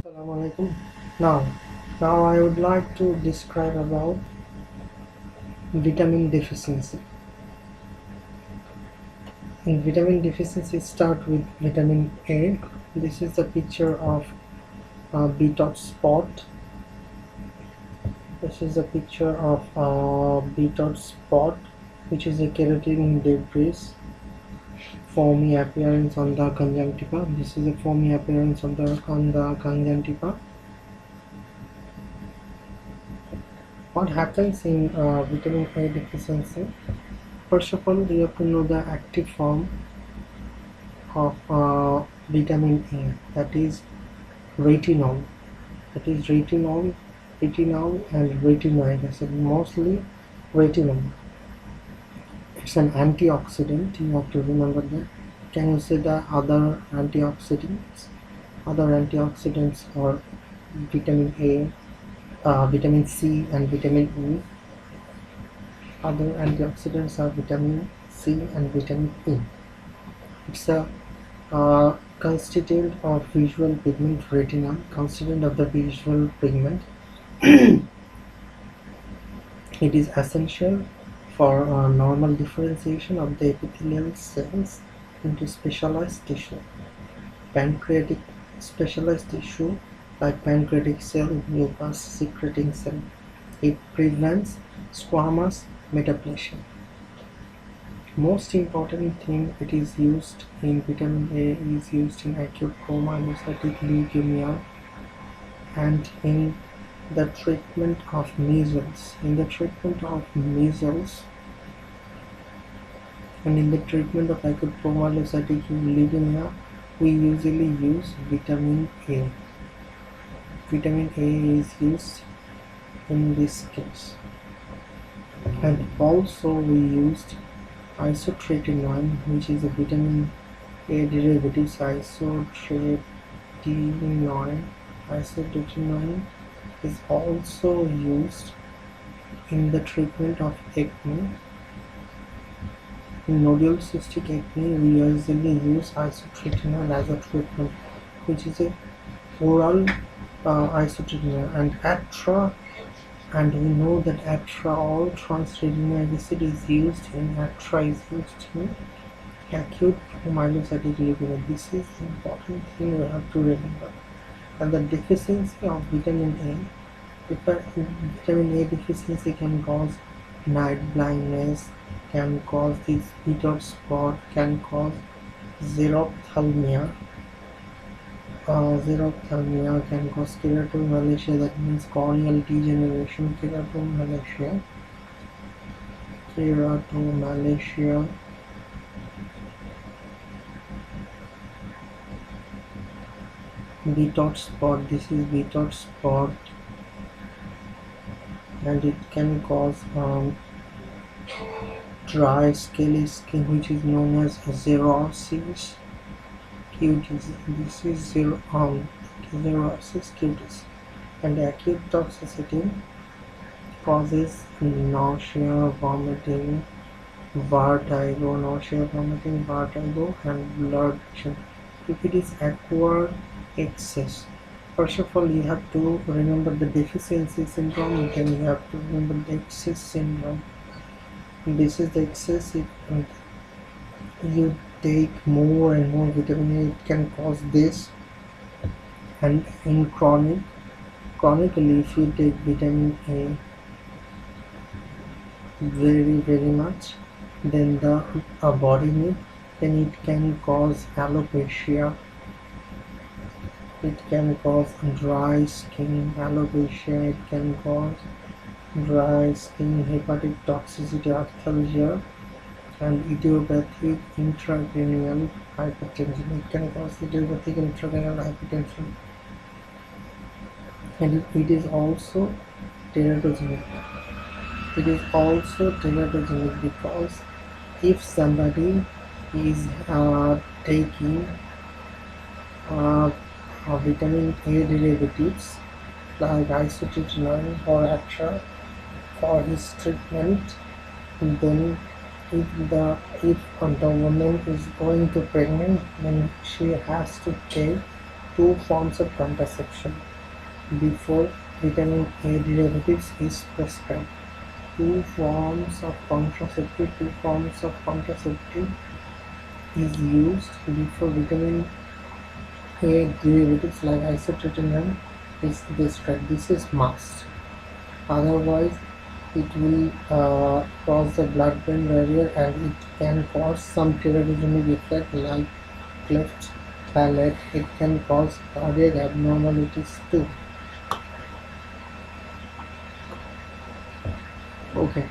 Assalamu alaikum. Now, now I would like to describe about vitamin deficiency. In vitamin deficiency, start with vitamin A. This is the picture of beetroot spot. This is a picture of beetroot spot, which is a keratin debris, foamy appearance on the conjunctiva. This is a foamy appearance on the conjunctiva. What happens in vitamin A deficiency? First of all, we have to know the active form of vitamin A, that is retinol. Retinol and retinoid acid. Mostly retinol. It's an antioxidant. You have to remember that. Can you say the other antioxidants? Other antioxidants are vitamin A, vitamin C, and vitamin E. Other antioxidants are vitamin C and vitamin E. It's a constituent of visual pigment retinol, constituent of the visual pigment. It is essential for normal differentiation of the epithelial cells into specialized tissue. Pancreatic specialized tissue like pancreatic cell, mucus secreting cell. It prevents squamous metaplasia. Most important thing, it is used in vitamin A is used in acute promyelocytic leukemia and in the treatment of measles. In the treatment of measles and in the treatment of acute promyelocytic leukemia, we usually use vitamin A. Vitamin A is used in this case, and also we used isotretinoin, which is a vitamin A derivative. Isotretinoin is also used in the treatment of acne. In nodule cystic acne, we usually use isotretinoin as a treatment, which is a oral isotretinoin, and ATRA. And we know that ATRA, all trans-retinoic acid is used in acute myelocytic leukemia. This is the important thing we have to remember. And the deficiency of vitamin A, vitamin A deficiency can cause night blindness, can cause this beetroot spot, can cause xerophthalmia. Xerophthalmia can cause keratomalacia, that means corneal degeneration. Keratomalacia. Beetroot spot, this is beetroot spot, and it can cause dry scaly skin, which is known as xerosis cutis. This is xerosis cutis. And acute toxicity causes nausea, vomiting, vertigo, and blood pressure. If it is acquired excess, first of all you have to remember the deficiency syndrome, then you have to remember the excess syndrome. This is the excess. If you take more and more vitamin A, it can cause this. And in chronically, if you take vitamin A very much than the body need, then it can cause alopecia. It can cause dry skin, alopecia. It can cause dry skin, hepatic toxicity, arthralgia, and idiopathic intracranial hypertension. It can cause idiopathic intracranial hypertension, and it is also teratogenic. It is also teratogenic because if somebody is taking vitamin A derivatives like isotretinoin or ATRA for his treatment, then if the woman is going to pregnant, then she has to take two forms of contraception before vitamin A derivatives is prescribed. Two forms of contraceptive is used before vitamin A derivatives like isotretinoin is prescribed. This is must. Otherwise, it will cross the blood-brain barrier and it can cause some teratogenic effect like cleft palate. It can cause cardiac abnormalities too. Okay,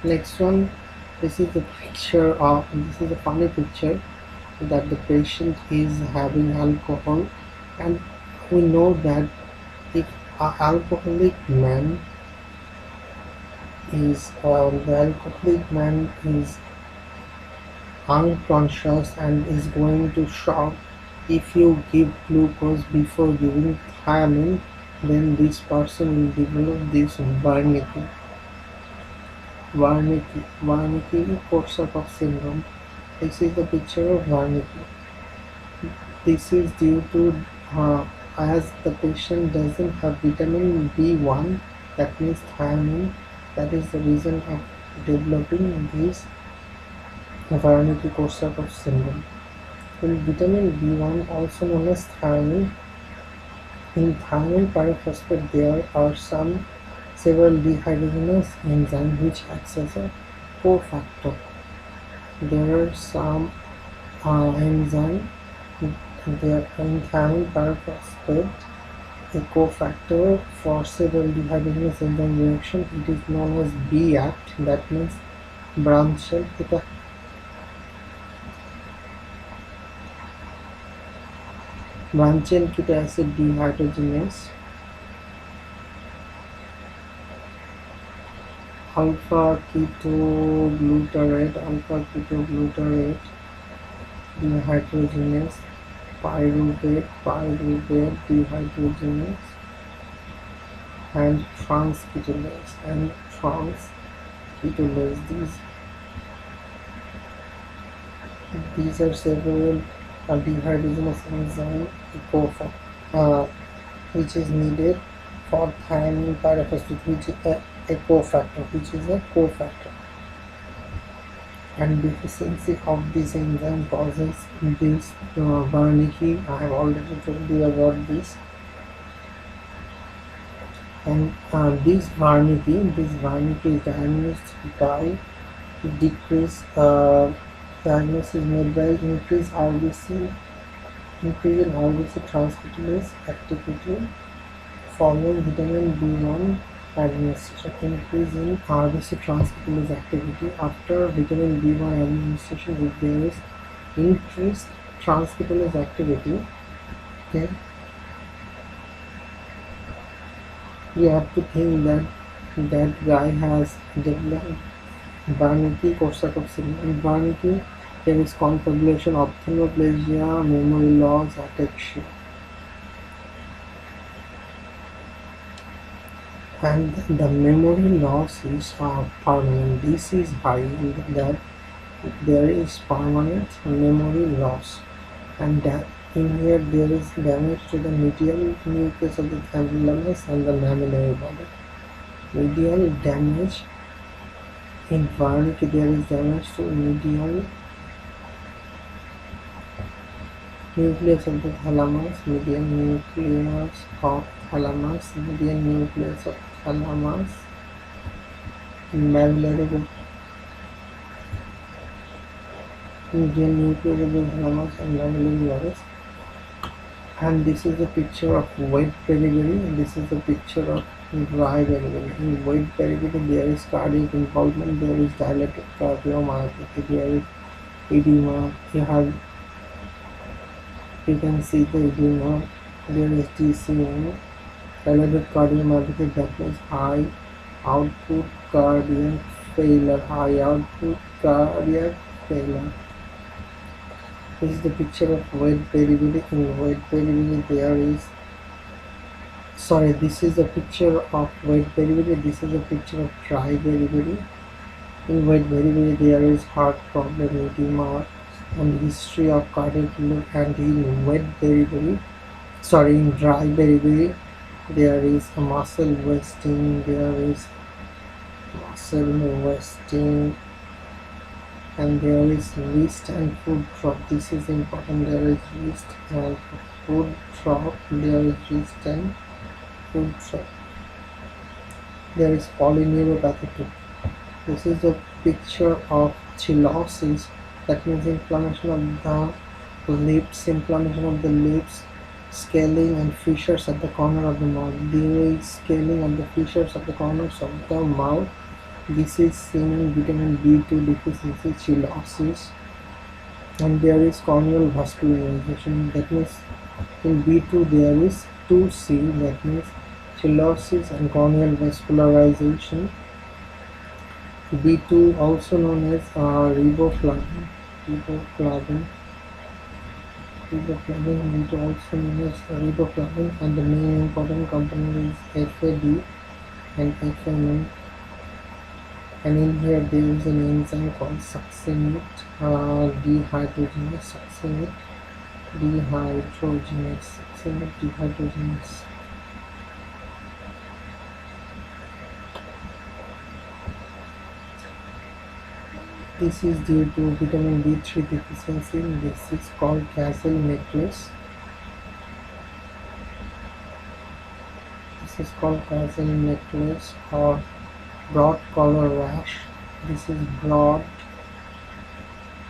next one. This is a funny picture that the patient is having alcohol, and we know that if an alcoholic man the alcoholic man is unconscious and is going to shock. If you give glucose before giving thiamine, then this person will develop this Wernicke-Korsakoff syndrome. This is the picture of Wernicke. This is due to as the patient doesn't have vitamin B1, that means thiamine. That is the reason of developing this Wernicke-Korsakoff syndrome. In vitamin B1, also known as thiamine, in thiamine pyrophosphate there are several dehydrogenase enzymes which acts as a cofactor. There are some enzyme there in thiamine pyrophosphate, a cofactor for several dehydrogenase enzyme reaction. It is known as BACT, that means branchial keto acid dehydrogenase. Alpha ketoglutarate dehydrogenase, pyruvate dehydrogenase, and transketolase These are several dehydrogenase enzyme which is needed for thiamine pyrophosphate, which is a cofactor, and deficiency of this enzyme causes this Wernicke. I have already told you about this. And this Wernicke is diagnosed by diagnosis made by increase in RBC transcriptase activity following vitamin B1 administration. Increase in RBC transcriptase activity after vitamin B1 administration. If there is increased transcriptase activity, then you have to think that that guy has developed Wernicke-Korsakoff syndrome. In Wernicke, there is confabulation, ophthalmoplegia, memory loss, ataxia, and the memory loss is permanent. This is high that there is permanent memory loss, and that in here there is damage to the medial nucleus of the thalamus and the mammillary body. Medial damage in Wernicke, there is damage to medial nucleus of the thalamus, median nucleus of thalamus, mammillary body, median nucleus of the thalamus and mammillary bodies. And this is a picture of wet beriberi, and this is a picture of dry beriberi. In wet beriberi, there is cardiac involvement, there is dilated cardiomyopathy, there is edema. You can see the edema. There is DCM, dilated cardiomyopathy, that means high output cardiac failure. This is the picture of wet beriberi. In wet beriberi, this is a picture of wet beriberi. This is a picture of dry beriberi. In wet beriberi, there is heart problem, edema, and history of cardiac loop. And in wet beriberi, sorry, in dry beriberi, there is a muscle wasting, there is muscle wasting, and there is wrist and foot drop. This is important. There is wrist and foot drop. There is wrist and foot drop. There is polyneuropathy too. This is a picture of cheilosis, that means inflammation of the lips, scaling and fissures at the corner of the mouth. There is scaling and the fissures at the corners of the mouth. This is seen in vitamin B2 deficiency cheilosis. And there is corneal vascularization, that means in B2 there is 2C, that means cheilosis and corneal vascularization. B2 also known as riboflavin, riboflavin, B2 also known as riboflavin, and the main important component is FAD and FMN. And in here there is an enzyme called succinate dehydrogenase, succinate dehydrogenase. This is due to vitamin B3 deficiency. This is called castle necklace. This is called castle necklace or broad collar rash. This is broad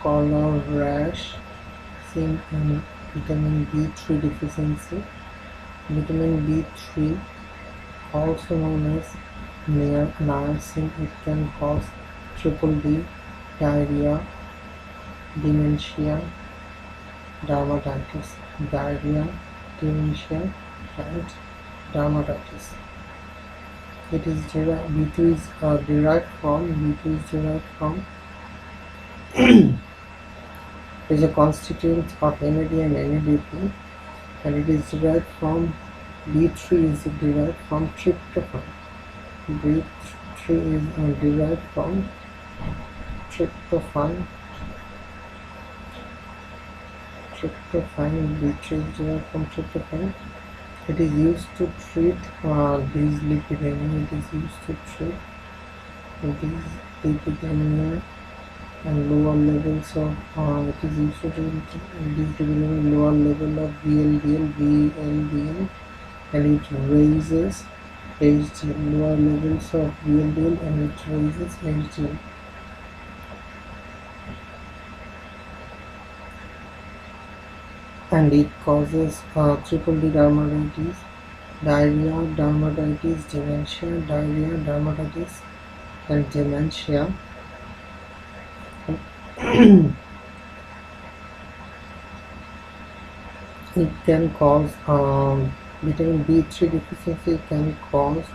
collar rash seen in vitamin B3 deficiency. Vitamin B3, also known as niacin, it can cause triple D, diarrhea, dementia, dermatitis. Diarrhea, dementia, and dermatitis. It is derived. B2 is derived from is a constituent of NAD and NADP, and it is derived from B3 is derived from tryptophan. B3 is derived from tryptophan. B3 is derived from tryptophan. It is used to treat dyslipidemia. It is used to treat dyslipidemia and lower levels of it is used to treat dyslipidemia, lower level of VLDL, and it raises HDL, lower levels of VLDL, and it raises HDL. And it causes triple D dermatitis, diarrhea, dermatitis, dementia, diarrhea, dermatitis, and dementia. It can cause vitamin B3 deficiency, can cause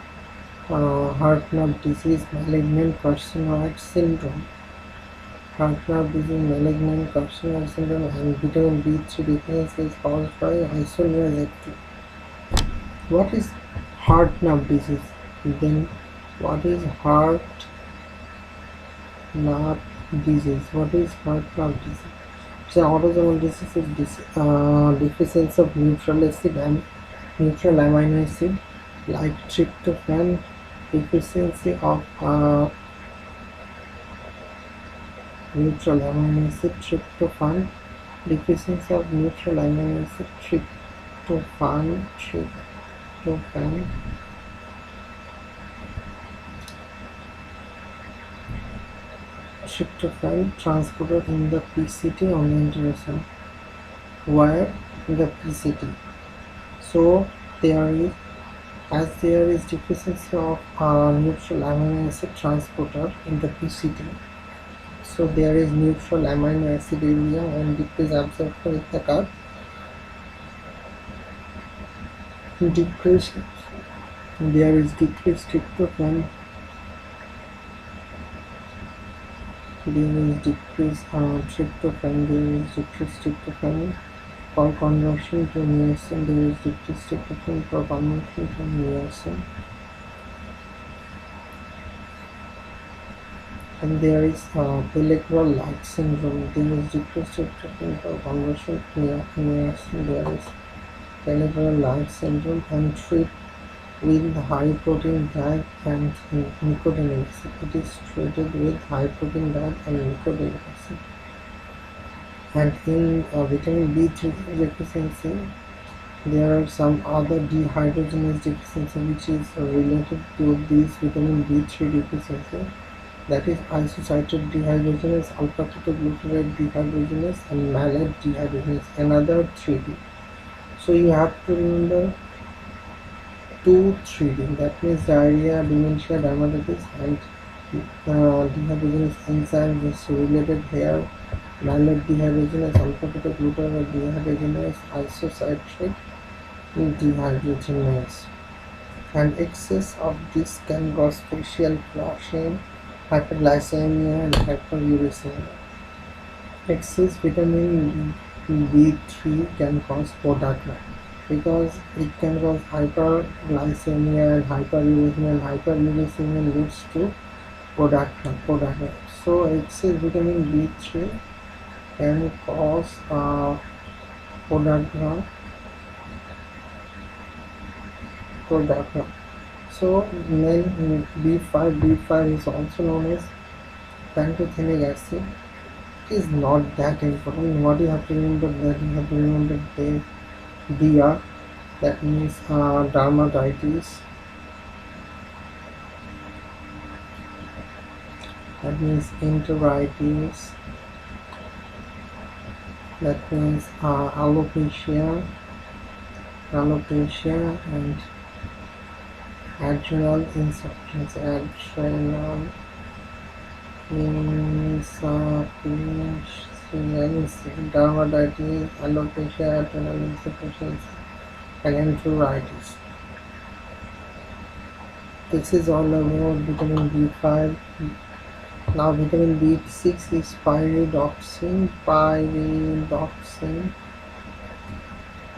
heart nerve disease, malignant carcinoid syndrome. Heart nerve disease, malignant carcinoid syndrome, and vitamin B3 deficiency is caused by isoniazid 2. What is heart nerve disease? Then what is heart nerve disease? What is heart nerve disease? So autosomal disease is deficiency of neutral acid and neutral amino acid, like tryptophan, deficiency of neutral amino acid, tryptophan, deficiency of neutral amino acid, tryptophan transported in the PCT on the interaction. Where? In the PCT. So there is deficiency of neutral amino acid transporter in the PCT. So there is neutral amino acid area and decrease absorption in the gut. There is decreased tryptophan. There is decreased tryptophan for conversion to niacin. There is decreased tryptophan for conversion to niacin. And there is Pellegrin-like syndrome. There is decreased tryptophan for conversion to niacin. There is Caliber-Light syndrome, and treat with high protein diet and nicotinic acid. It is treated with high protein diet and nicotinic acid. And in vitamin B3 deficiency, there are some other dehydrogenase deficiency which is related to this vitamin B3 deficiency. That is isocitrate dehydrogenase, alpha-ketoglutarate dehydrogenase, and malate dehydrogenase, another 3D. So you have to remember two 3D, that means diarrhea, dementia, dermatitis, and dehydrogenase enzyme is related here. Malate dehydrogenase, alpha-ketoglutarate dehydrogenase, isocitrate dehydrogenase. And excess of this can cause facial flushing, hyperglycemia, and hyperuricemia. Excess vitamin B3 can cause podagra because it can cause hyperglycemia and hyperuricemia, and hyperuricemia leads to podagra. So excess vitamin B3 can cause podagra. So then B5 is also known as pantothenic acid. It is not that important. What you have to remember, that you have to remember the DR, that means dermatitis, that means enteritis, that means alopecia, and adrenal insufficiency, dermatitis, alopecia, adrenal insufficiency, and enteritis. This is all about vitamin B5. Now vitamin B6 is pyridoxine.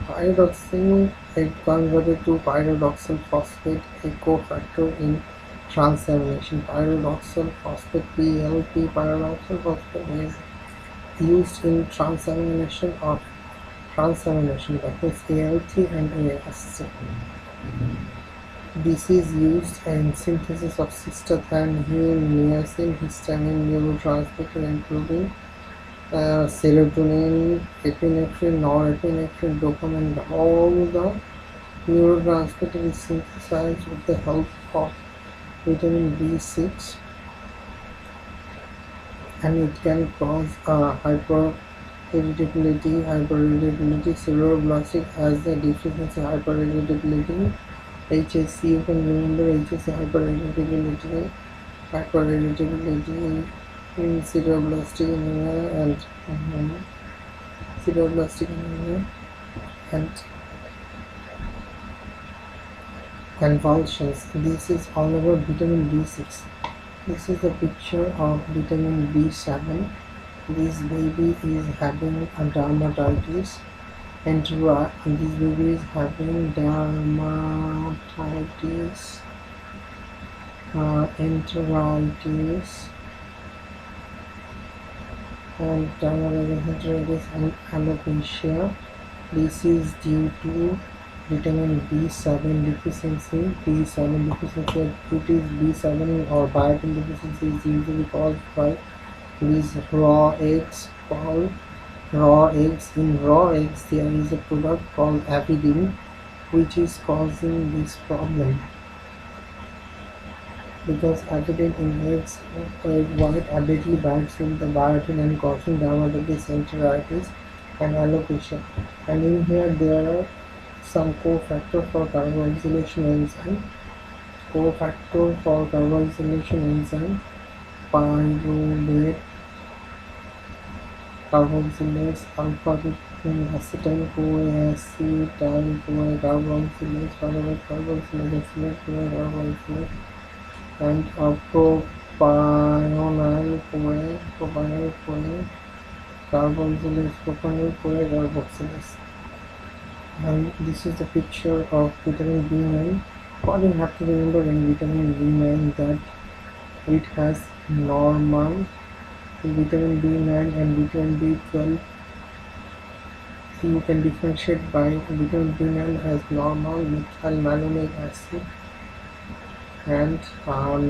Pyridoxine is converted to pyridoxal phosphate, a cofactor in transamination. Pyridoxal phosphate (PLP), pyridoxal phosphate is used in transamination, that is ALT and AST. This is used in synthesis of cystathionine, niacin, histamine, neurotransmitter including serotonin, epinephrine, norepinephrine, dopamine. All the neurotransmitter is synthesized with the help of vitamin B6, and it can cause hyperirritability, cerebrovascular as the deficiency hyperirritability. HSC, you can remember HSC, hyperirritability in cerebrovascular anemia and convulsions. This is all about vitamin B6. This is a picture of vitamin B7. This baby is having a dermatitis. This baby is having dermatitis, enteritis, and alopecia. This is due to vitamin B7 deficiency. It is B7 or biotin deficiency is usually caused by these raw eggs called raw eggs. In raw eggs there is a product called avidin which is causing this problem, because avidin in eggs white avidly binds with the biotin and causing dermatitis, enteritis, and alopecia. And in here there are some cofactor for carboxylation enzyme. Pyruvate carboxylase, alpha-acetyl-CoA, acetyl-CoA carboxylase, pyruvate carboxylase, acetyl-CoA carboxylase, and propionyl-CoA propanol-CoA carboxylase. And this is the picture of vitamin B9. What you have to remember in vitamin B9, that it has normal vitamin B9 and vitamin B12 You can differentiate by vitamin B9 has normal methylmalonic acid and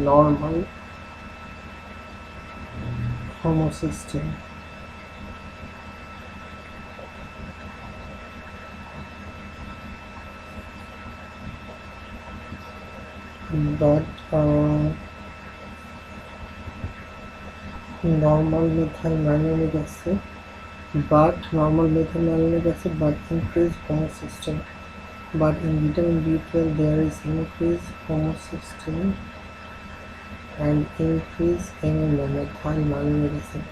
normal homocysteine. But normal methylmalonic acid but increased homocysteine. But in vitamin B12 there is increased homocysteine and increase in methylmalonic acid.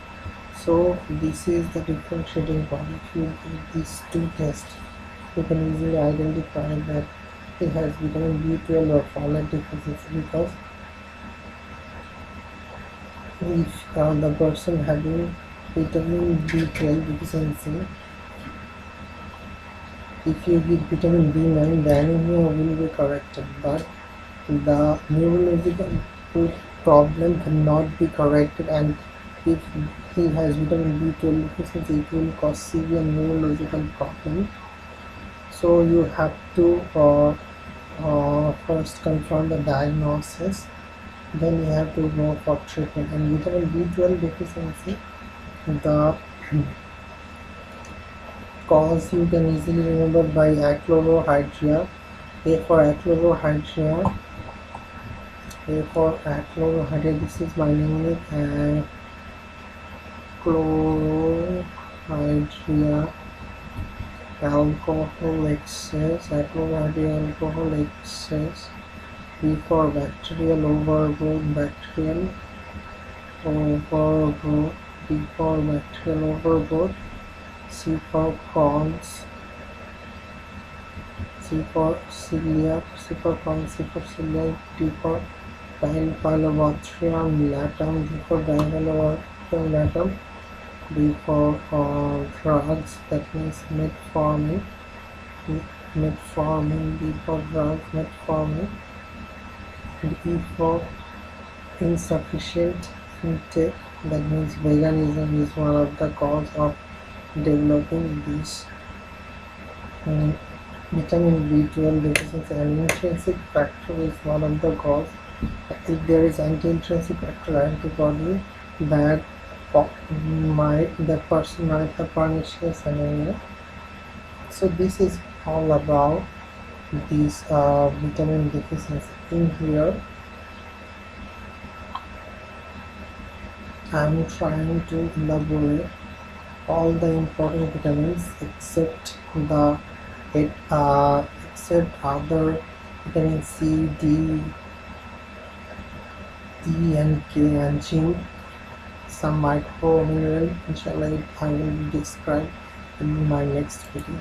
So this is the differentiating point. If you do these two tests, you can easily identify that he has vitamin B12 or folate deficiency, because if the person having vitamin B12 deficiency, if you give vitamin B9, the anemia will be corrected, but the neurological problem cannot be corrected, and if he has vitamin B12 deficiency, it will cause severe neurological problem. So you have to first confirm the diagnosis, then you have to go for treatment. And vitamin B12 deficiency, the cause you can easily remember by achlorohydria. A for achlorohydria, this is my mnemonic. Achlorohydria, alcohol excess, achlorohydria, alcohol excess. B for bacterial overgrowth, D for bacterial overgrowth. C for Crohn's, C for celiac, D for Dilbachiotrium latum, D for Dilbachiotrium latum. D for drugs, that means metformin, D for drugs, metformin. And E for insufficient intake, that means veganism is one of the cause of developing this vitamin B12 deficiency. And intrinsic factor is one of the cause. If there is anti-intrinsic factor antibody, that person might have pernicious anemia. So this is all about this vitamin deficiency. In here I am trying to elaborate all the important vitamins except other vitamin C, D, E and K and zinc, some micro mineral. Inshallah I will describe in my next video.